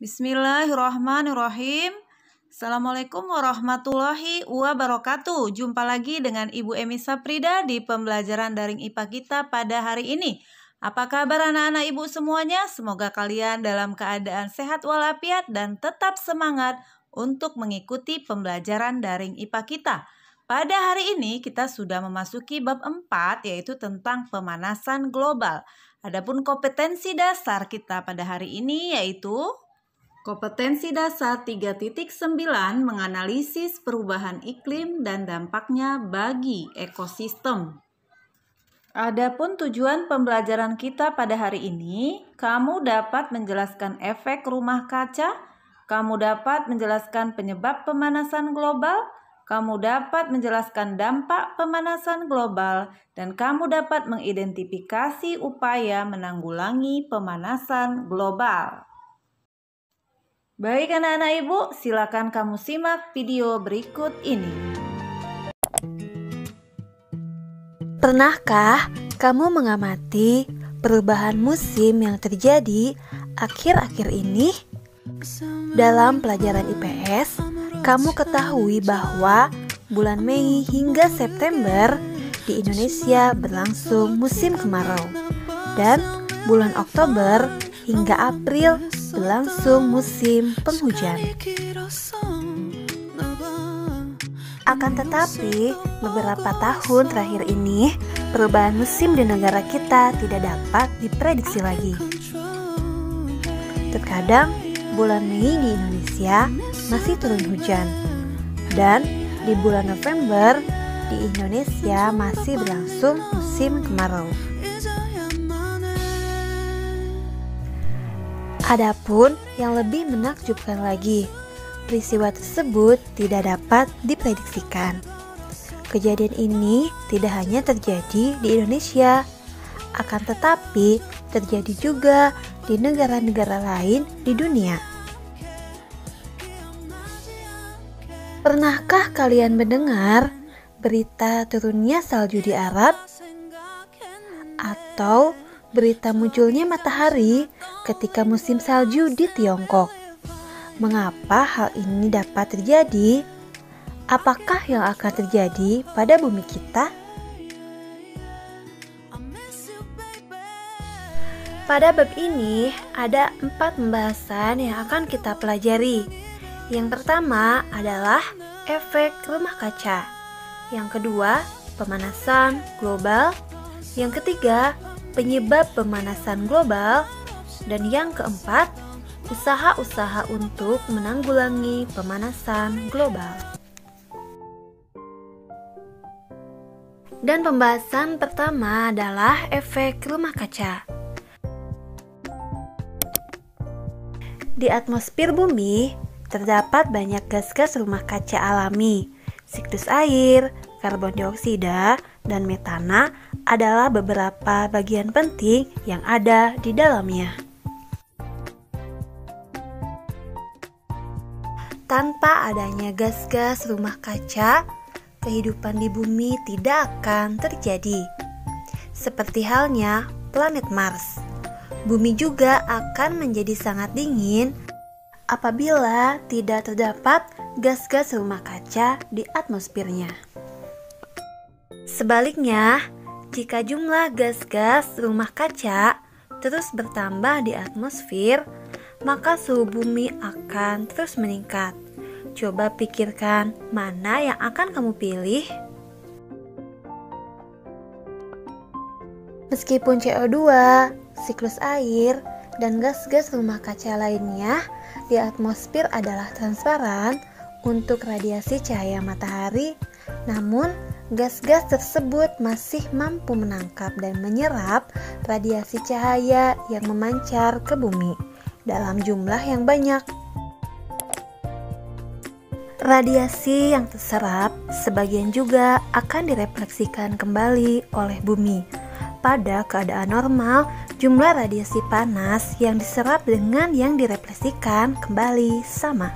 Bismillahirrahmanirrahim. Assalamualaikum warahmatullahi wabarakatuh. Jumpa lagi dengan Ibu Emi Saprida di pembelajaran daring IPA kita pada hari ini. Apa kabar anak-anak Ibu semuanya? Semoga kalian dalam keadaan sehat walafiat dan tetap semangat untuk mengikuti pembelajaran daring IPA kita. Pada hari ini kita sudah memasuki bab 4 yaitu tentang pemanasan global. Adapun kompetensi dasar kita pada hari ini yaitu kompetensi dasar 3.9 menganalisis perubahan iklim dan dampaknya bagi ekosistem. Adapun tujuan pembelajaran kita pada hari ini, kamu dapat menjelaskan efek rumah kaca, kamu dapat menjelaskan penyebab pemanasan global, kamu dapat menjelaskan dampak pemanasan global, dan kamu dapat mengidentifikasi upaya menanggulangi pemanasan global. Baik anak-anak Ibu, silakan kamu simak video berikut ini. Pernahkah kamu mengamati perubahan musim yang terjadi akhir-akhir ini? Dalam pelajaran IPS, kamu ketahui bahwa bulan Mei hingga September di Indonesia berlangsung musim kemarau, dan bulan Oktober hingga April berlangsung musim penghujan. Akan tetapi, beberapa tahun terakhir ini, perubahan musim di negara kita tidak dapat diprediksi lagi. Terkadang, bulan Mei di Indonesia masih turun hujan, dan di bulan November di Indonesia masih berlangsung musim kemarau. Adapun yang lebih menakjubkan lagi, peristiwa tersebut tidak dapat diprediksikan. Kejadian ini tidak hanya terjadi di Indonesia, akan tetapi terjadi juga di negara-negara lain di dunia. Pernahkah kalian mendengar berita turunnya salju di Arab? Atau berita munculnya matahari ketika musim salju di Tiongkok? Mengapa hal ini dapat terjadi? Apakah yang akan terjadi pada bumi kita? Pada bab ini ada 4 pembahasan yang akan kita pelajari. Yang pertama adalah efek rumah kaca. Yang kedua, pemanasan global. Yang ketiga, penyebab pemanasan global, dan yang keempat, usaha-usaha untuk menanggulangi pemanasan global. Dan pembahasan pertama adalah efek rumah kaca. Di atmosfer bumi terdapat banyak gas-gas rumah kaca alami. Siklus air, karbon dioksida, dan metana adalah beberapa bagian penting yang ada di dalamnya. Tanpa adanya gas-gas rumah kaca, kehidupan di bumi tidak akan terjadi. Seperti halnya planet Mars, bumi juga akan menjadi sangat dingin apabila tidak terdapat gas-gas rumah kaca di atmosfernya. Sebaliknya, jika jumlah gas-gas rumah kaca terus bertambah di atmosfer, maka suhu bumi akan terus meningkat. Coba pikirkan mana yang akan kamu pilih. Meskipun CO2, siklus air, dan gas-gas rumah kaca lainnya di atmosfer adalah transparan untuk radiasi cahaya matahari, namun gas-gas tersebut masih mampu menangkap dan menyerap radiasi cahaya yang memancar ke bumi dalam jumlah yang banyak. Radiasi yang terserap sebagian juga akan direfleksikan kembali oleh bumi. Pada keadaan normal, jumlah radiasi panas yang diserap dengan yang direfleksikan kembali sama.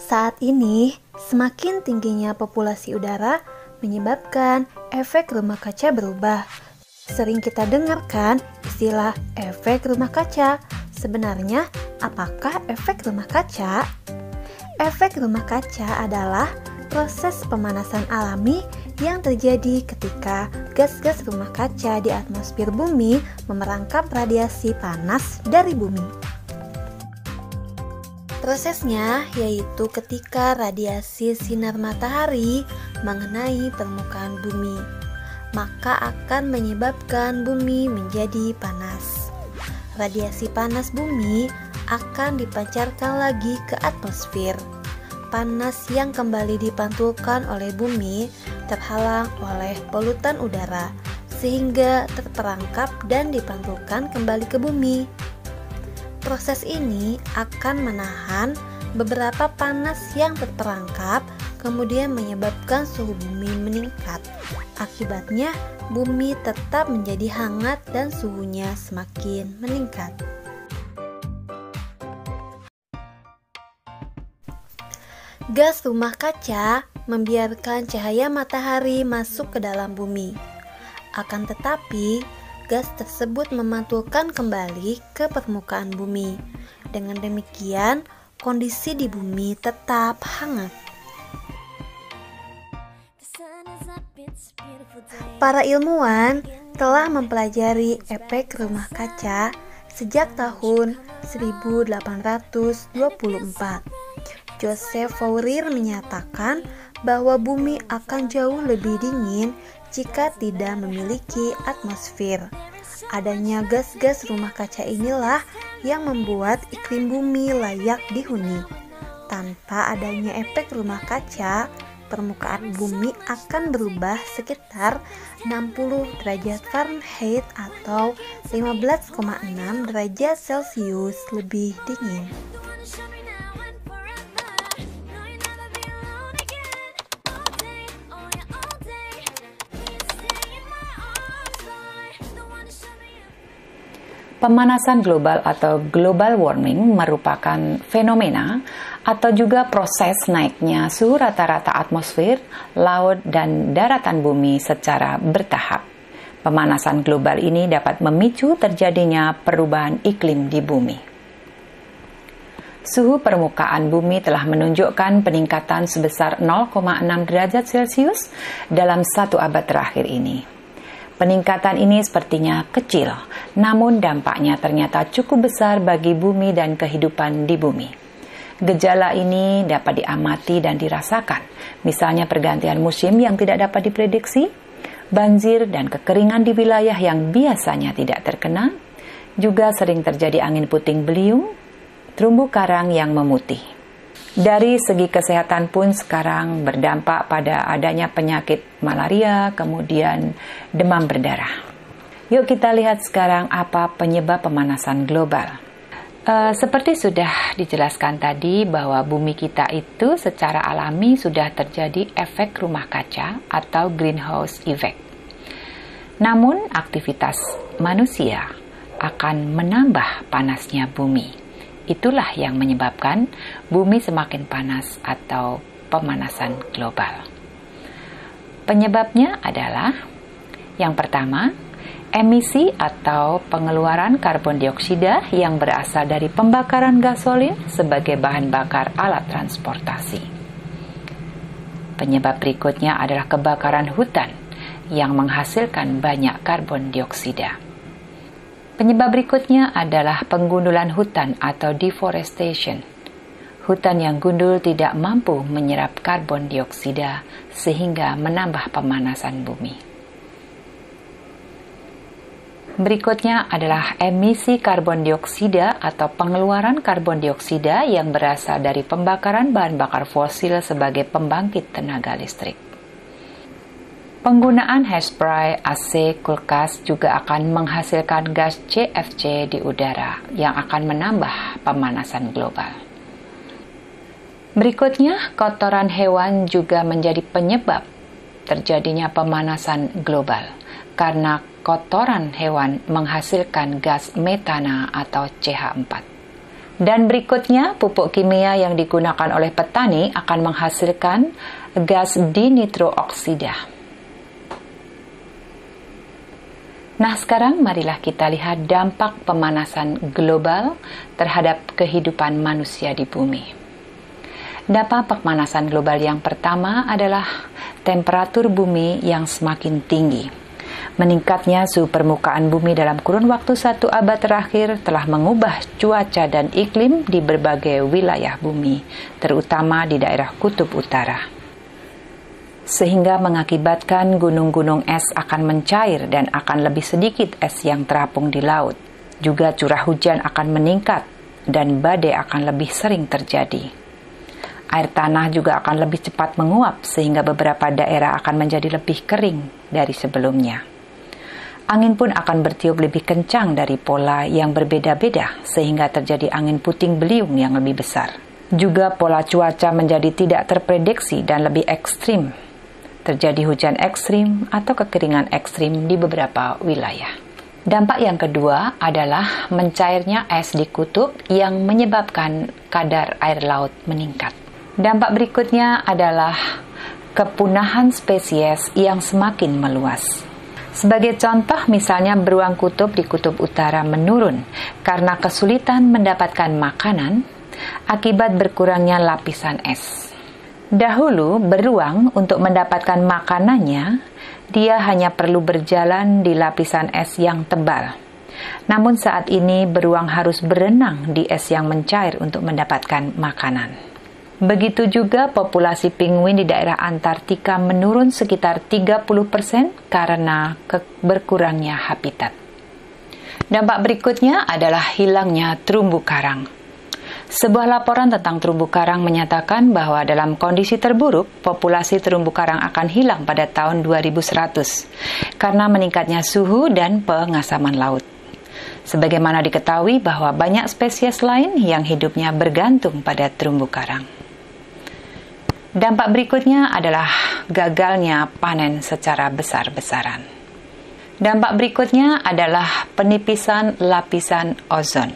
Saat ini, semakin tingginya populasi udara menyebabkan efek rumah kaca berubah. sering kita dengarkan istilah efek rumah kaca. Sebenarnya, apakah efek rumah kaca? Efek rumah kaca adalah proses pemanasan alami yang terjadi ketika gas-gas rumah kaca di atmosfer bumi memerangkap radiasi panas dari bumi. Prosesnya yaitu ketika radiasi sinar matahari mengenai permukaan bumi, maka akan menyebabkan bumi menjadi panas. Radiasi panas bumi akan dipancarkan lagi ke atmosfer. Panas yang kembali dipantulkan oleh bumi terhalang oleh polutan udara sehingga terperangkap dan dipantulkan kembali ke bumi. Proses ini akan menahan beberapa panas yang terperangkap, kemudian menyebabkan suhu bumi meningkat. Akibatnya, bumi tetap menjadi hangat dan suhunya semakin meningkat. Gas rumah kaca membiarkan cahaya matahari masuk ke dalam bumi. Akan tetapi, gas tersebut memantulkan kembali ke permukaan bumi. Dengan demikian, kondisi di bumi tetap hangat. Para ilmuwan telah mempelajari efek rumah kaca sejak tahun 1824. Joseph Fourier menyatakan bahwa bumi akan jauh lebih dingin jika tidak memiliki atmosfer. Adanya gas-gas rumah kaca inilah yang membuat iklim bumi layak dihuni. Tanpa adanya efek rumah kaca, permukaan bumi akan berubah sekitar 60 derajat Fahrenheit atau 15,6 derajat Celcius lebih dingin. Pemanasan global atau global warming merupakan fenomena atau juga proses naiknya suhu rata-rata atmosfer, laut, dan daratan bumi secara bertahap. Pemanasan global ini dapat memicu terjadinya perubahan iklim di bumi. Suhu permukaan bumi telah menunjukkan peningkatan sebesar 0,6 derajat Celcius dalam 1 abad terakhir ini. Peningkatan ini sepertinya kecil, namun dampaknya ternyata cukup besar bagi bumi dan kehidupan di bumi. Gejala ini dapat diamati dan dirasakan, misalnya pergantian musim yang tidak dapat diprediksi, banjir dan kekeringan di wilayah yang biasanya tidak terkena, juga sering terjadi angin puting beliung, terumbu karang yang memutih. Dari segi kesehatan pun sekarang berdampak pada adanya penyakit malaria, kemudian demam berdarah. Yuk kita lihat sekarang apa penyebab pemanasan global. Seperti sudah dijelaskan tadi bahwa bumi kita itu secara alami sudah terjadi efek rumah kaca atau greenhouse effect. Namun aktivitas manusia akan menambah panasnya bumi. Itulah yang menyebabkan bumi semakin panas atau pemanasan global. Penyebabnya adalah yang pertama, emisi atau pengeluaran karbon dioksida yang berasal dari pembakaran gasolin sebagai bahan bakar alat transportasi. Penyebab berikutnya adalah kebakaran hutan yang menghasilkan banyak karbon dioksida. Penyebab berikutnya adalah penggundulan hutan atau deforestation. Hutan yang gundul tidak mampu menyerap karbon dioksida sehingga menambah pemanasan bumi. Berikutnya adalah emisi karbon dioksida atau pengeluaran karbon dioksida yang berasal dari pembakaran bahan bakar fosil sebagai pembangkit tenaga listrik. Penggunaan hairspray, AC, kulkas juga akan menghasilkan gas CFC di udara yang akan menambah pemanasan global. Berikutnya, kotoran hewan juga menjadi penyebab terjadinya pemanasan global karena kotoran hewan menghasilkan gas metana atau CH4. Dan berikutnya, pupuk kimia yang digunakan oleh petani akan menghasilkan gas dinitrooksida. Nah, sekarang marilah kita lihat dampak pemanasan global terhadap kehidupan manusia di bumi. Dampak pemanasan global yang pertama adalah temperatur bumi yang semakin tinggi. Meningkatnya suhu permukaan bumi dalam kurun waktu 1 abad terakhir telah mengubah cuaca dan iklim di berbagai wilayah bumi, terutama di daerah kutub utara, sehingga mengakibatkan gunung-gunung es akan mencair dan akan lebih sedikit es yang terapung di laut. Juga curah hujan akan meningkat dan badai akan lebih sering terjadi. Air tanah juga akan lebih cepat menguap sehingga beberapa daerah akan menjadi lebih kering dari sebelumnya. Angin pun akan bertiup lebih kencang dari pola yang berbeda-beda sehingga terjadi angin puting beliung yang lebih besar. Juga pola cuaca menjadi tidak terprediksi dan lebih ekstrim. Terjadi hujan ekstrim atau kekeringan ekstrim di beberapa wilayah. Dampak yang kedua adalah mencairnya es di kutub yang menyebabkan kadar air laut meningkat. Dampak berikutnya adalah kepunahan spesies yang semakin meluas. Sebagai contoh, misalnya beruang kutub di kutub utara menurun karena kesulitan mendapatkan makanan akibat berkurangnya lapisan es. Dahulu, beruang untuk mendapatkan makanannya, dia hanya perlu berjalan di lapisan es yang tebal. Namun saat ini, beruang harus berenang di es yang mencair untuk mendapatkan makanan. Begitu juga populasi penguin di daerah Antartika menurun sekitar 30% karena berkurangnya habitat. Dampak berikutnya adalah hilangnya terumbu karang. Sebuah laporan tentang terumbu karang menyatakan bahwa dalam kondisi terburuk, populasi terumbu karang akan hilang pada tahun 2100 karena meningkatnya suhu dan pengasaman laut. Sebagaimana diketahui bahwa banyak spesies lain yang hidupnya bergantung pada terumbu karang. Dampak berikutnya adalah gagalnya panen secara besar-besaran. Dampak berikutnya adalah penipisan lapisan ozon.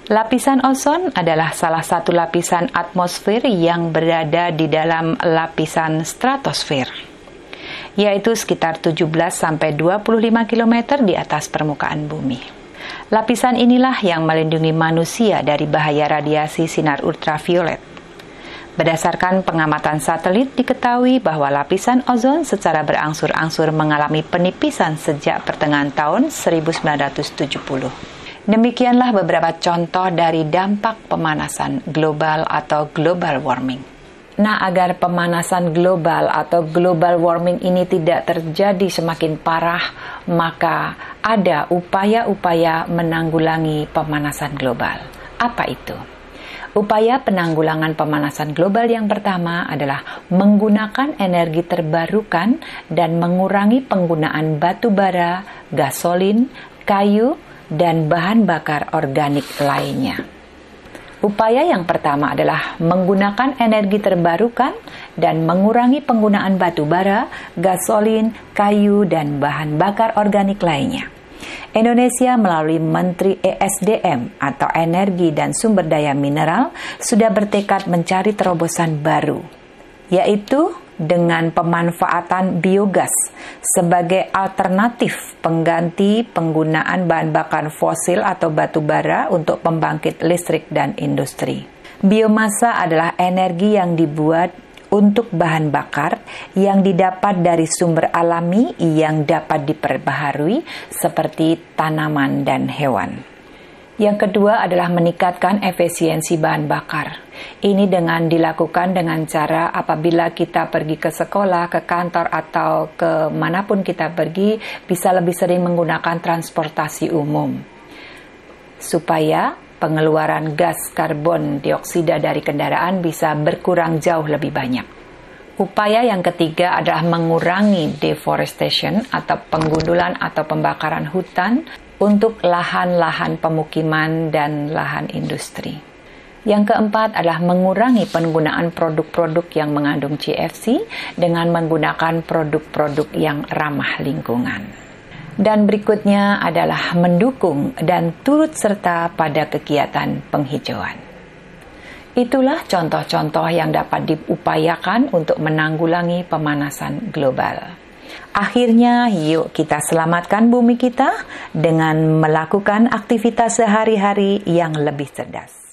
Lapisan ozon adalah salah satu lapisan atmosfer yang berada di dalam lapisan stratosfer, yaitu sekitar 17-25 km di atas permukaan bumi. Lapisan inilah yang melindungi manusia dari bahaya radiasi sinar ultraviolet. Berdasarkan pengamatan satelit, diketahui bahwa lapisan ozon secara berangsur-angsur mengalami penipisan sejak pertengahan tahun 1970. Demikianlah beberapa contoh dari dampak pemanasan global atau global warming. Nah, agar pemanasan global atau global warming ini tidak terjadi semakin parah, maka ada upaya-upaya menanggulangi pemanasan global. Apa itu? Upaya penanggulangan pemanasan global yang pertama adalah menggunakan energi terbarukan dan mengurangi penggunaan batu bara, gasolin, kayu, dan bahan bakar organik lainnya. Upaya yang pertama adalah menggunakan energi terbarukan dan mengurangi penggunaan batu bara, gasolin, kayu, dan bahan bakar organik lainnya. Indonesia melalui Menteri ESDM atau Energi dan Sumber Daya Mineral sudah bertekad mencari terobosan baru, yaitu dengan pemanfaatan biogas sebagai alternatif pengganti penggunaan bahan bakar fosil atau batu bara untuk pembangkit listrik dan industri. Biomasa adalah energi yang dibuat untuk bahan bakar yang didapat dari sumber alami yang dapat diperbaharui seperti tanaman dan hewan. Yang kedua adalah meningkatkan efisiensi bahan bakar. Ini dengan dilakukan dengan cara apabila kita pergi ke sekolah, ke kantor, atau ke manapun kita pergi, bisa lebih sering menggunakan transportasi umum. Supaya pengeluaran gas karbon dioksida dari kendaraan bisa berkurang jauh lebih banyak. Upaya yang ketiga adalah mengurangi deforestation atau penggundulan atau pembakaran hutan untuk lahan-lahan pemukiman dan lahan industri. Yang keempat adalah mengurangi penggunaan produk-produk yang mengandung CFC dengan menggunakan produk-produk yang ramah lingkungan. Dan berikutnya adalah mendukung dan turut serta pada kegiatan penghijauan. Itulah contoh-contoh yang dapat diupayakan untuk menanggulangi pemanasan global. Akhirnya, yuk kita selamatkan bumi kita dengan melakukan aktivitas sehari-hari yang lebih cerdas.